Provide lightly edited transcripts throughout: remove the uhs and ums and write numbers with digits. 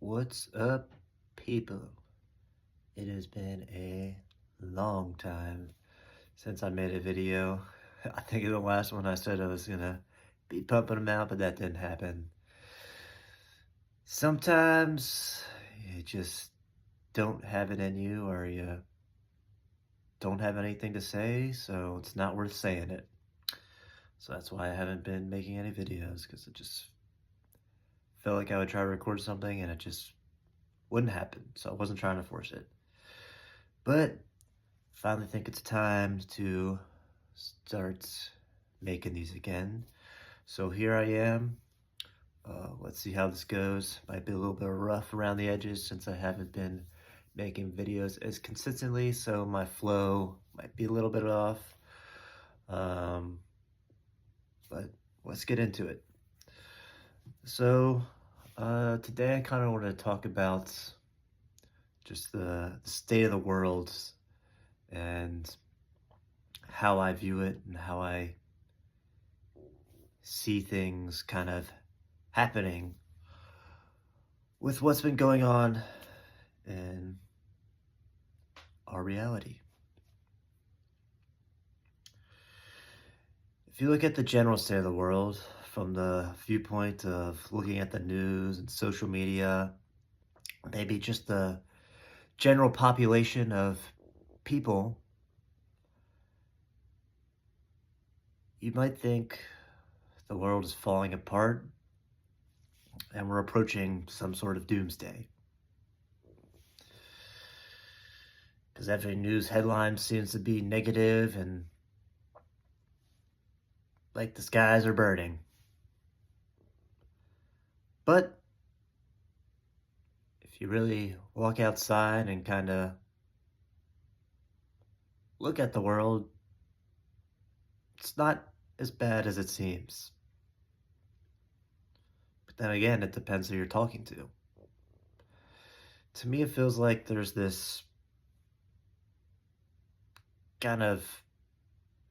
What's up, people? It has been a long time since I made a video. I think in the last one I said I was gonna be pumping them out, but that didn't happen. Sometimes you just don't have it in you, or you don't have anything to say, so it's not worth saying it. So that's why I haven't been making any videos, because it just felt like I would try to record something and it just wouldn't happen. So I wasn't trying to force it. But finally think it's time to start making these again. So here I am. Let's see how this goes. Might be a little bit rough around the edges since I haven't been making videos as consistently, so my flow might be a little bit off. But let's get into it. So today I kind of want to talk about just the state of the world and how I view it and how I see things kind of happening with what's been going on in our reality. If you look at the general state of the world from the viewpoint of looking at the news and social media, maybe just the general population of people, you might think the world is falling apart and we're approaching some sort of doomsday. Because every news headline seems to be negative and like the skies are burning. But if you really walk outside and kind of look at the world, it's not as bad as it seems. But then again, it depends who you're talking to. To me, it feels like there's this kind of,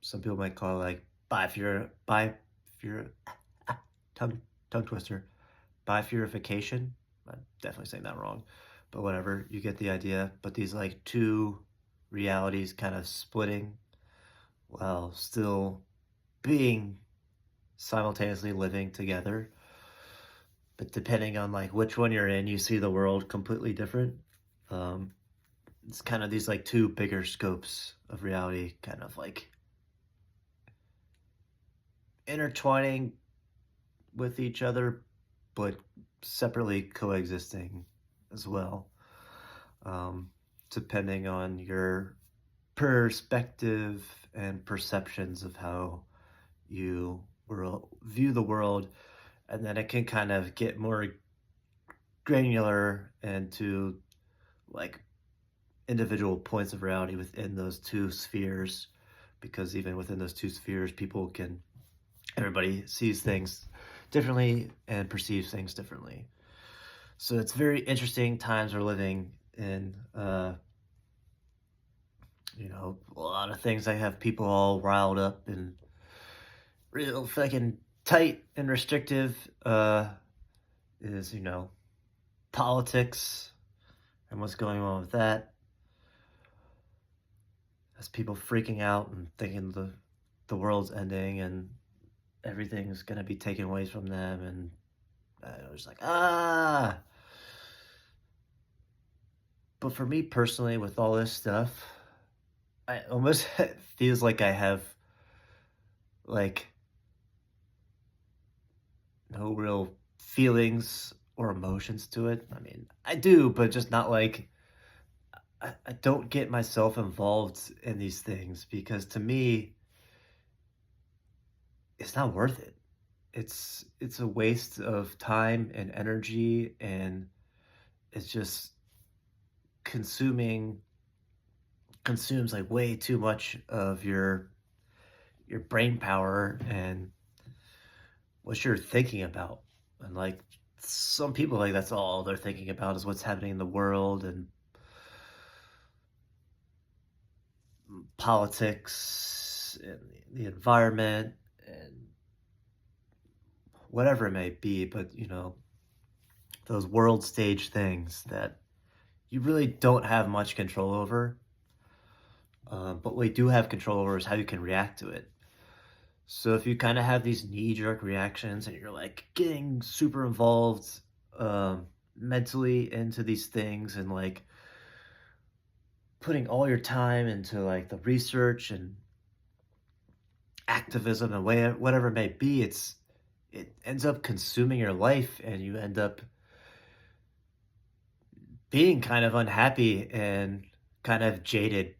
some people might call it like tongue twister, bifurication. I'm definitely saying that wrong, but whatever, you get the idea. But these like two realities kind of splitting while still being simultaneously living together. But depending on like which one you're in, you see the world completely different. It's kind of these like two bigger scopes of reality kind of like intertwining with each other, but separately coexisting as well, depending on your perspective and perceptions of how you view the world. And then it can kind of get more granular into like individual points of reality within those two spheres, because even within those two spheres, everybody sees things differently and perceives things differently. So it's very interesting times we're living in. A lot of things that have people all riled up and real fucking tight and restrictive is, politics and what's going on with that. As people freaking out and thinking the world's ending and everything's gonna be taken away from them, and I was like, But for me personally, with all this stuff, I almost it feels like I have like no real feelings or emotions to it. I mean, I do, but just not like I don't get myself involved in these things, because to me, it's not worth it. It's a waste of time and energy, and it's just consumes like way too much of your brain power and what you're thinking about. And like some people, like that's all they're thinking about is what's happening in the world and politics and the environment and whatever it may be. But those world stage things that you really don't have much control over. But what you do have control over is how you can react to it. So if you kind of have these knee-jerk reactions and you're like getting super involved mentally into these things and like putting all your time into like the research and activism and whatever it may be, it ends up consuming your life and you end up being kind of unhappy and kind of jaded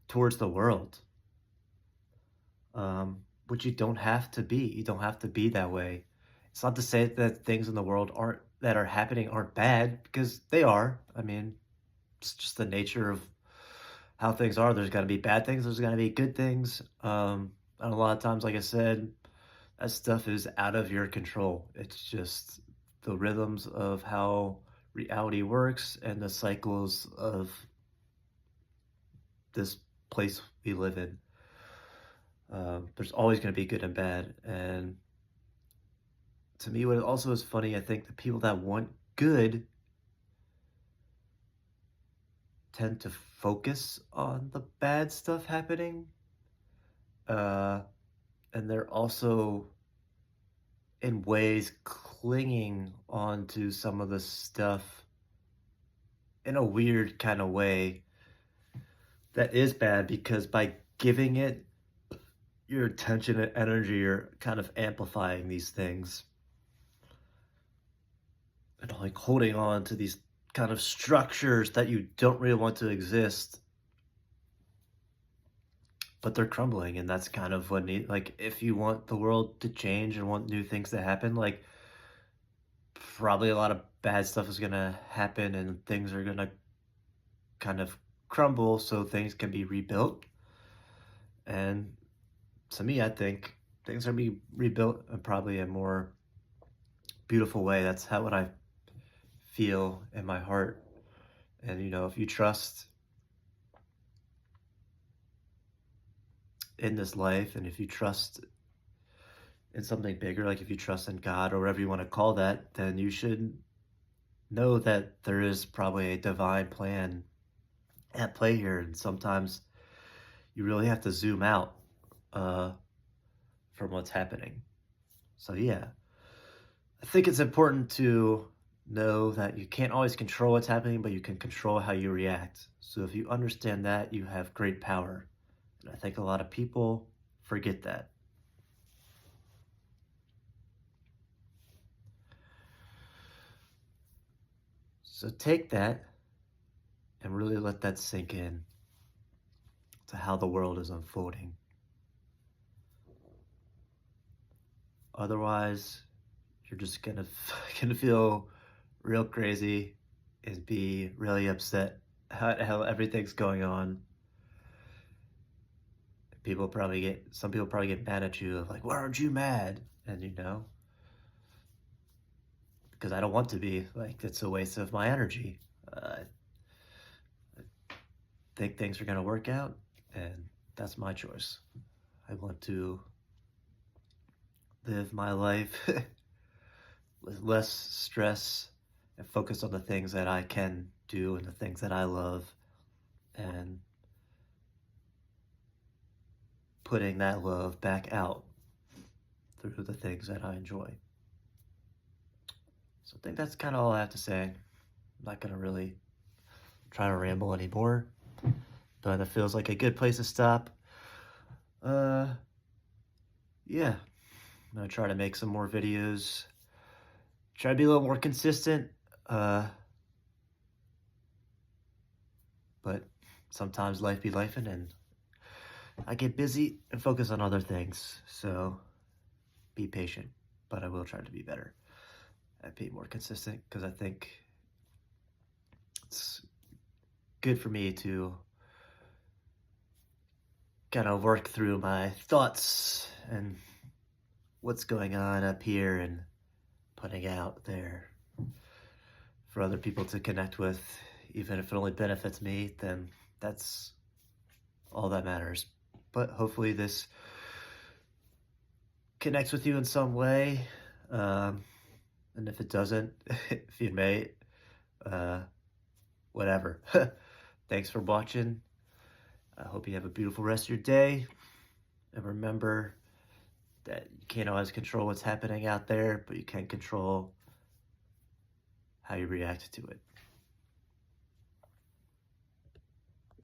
towards the world. Which you don't have to be. You don't have to be that way. It's not to say that things in the world aren't that are happening aren't bad because they are. I mean, it's just the nature of how things are. There's got to be bad things. There's got to be good things. And a lot of times, like I said, that stuff is out of your control. It's just the rhythms of how reality works and the cycles of this place we live in. There's always going to be good and bad. And to me, what also is funny, I think the people that want good tend to focus on the bad stuff happening. And they're also, in ways, clinging onto some of the stuff in a weird kind of way that is bad because by giving it your attention and energy, you're kind of amplifying these things and like holding on to these kind of structures that you don't really want to exist, but they're crumbling. And that's kind of what like if you want the world to change and want new things to happen, like probably a lot of bad stuff is gonna happen and things are gonna kind of crumble so things can be rebuilt. And to me, I think things are be rebuilt in probably a more beautiful way. That's how what I feel in my heart. And if you trust in this life and if you trust in something bigger, like if you trust in God or whatever you want to call that, then you should know that there is probably a divine plan at play here. And sometimes you really have to zoom out from what's happening. So yeah, I think it's important to know that you can't always control what's happening, but you can control how you react. So if you understand that, you have great power. And I think a lot of people forget that. So take that and really let that sink in to how the world is unfolding. Otherwise, you're just gonna feel real crazy and be really upset how everything's going on. Some people probably get mad at you of like, why aren't you mad? And because I don't want to be, like, it's a waste of my energy. I think things are gonna work out and that's my choice. I want to live my life with less stress and focus on the things that I can do and the things that I love and putting that love back out through the things that I enjoy. So I think that's kind of all I have to say. I'm not going to really try to ramble anymore, but it feels like a good place to stop. Yeah, I'm going to try to make some more videos. Try to be a little more consistent. But sometimes life be lifing and I get busy and focus on other things. So be patient, but I will try to be better and be more consistent because I think it's good for me to kind of work through my thoughts and what's going on up here and putting out there for other people to connect with. Even if it only benefits me, then that's all that matters. But hopefully this connects with you in some way. And And if it doesn't, if you may, uh, whatever. Thanks for watching. I hope you have a beautiful rest of your day. And remember that you can't always control what's happening out there, but you can control how you react to it.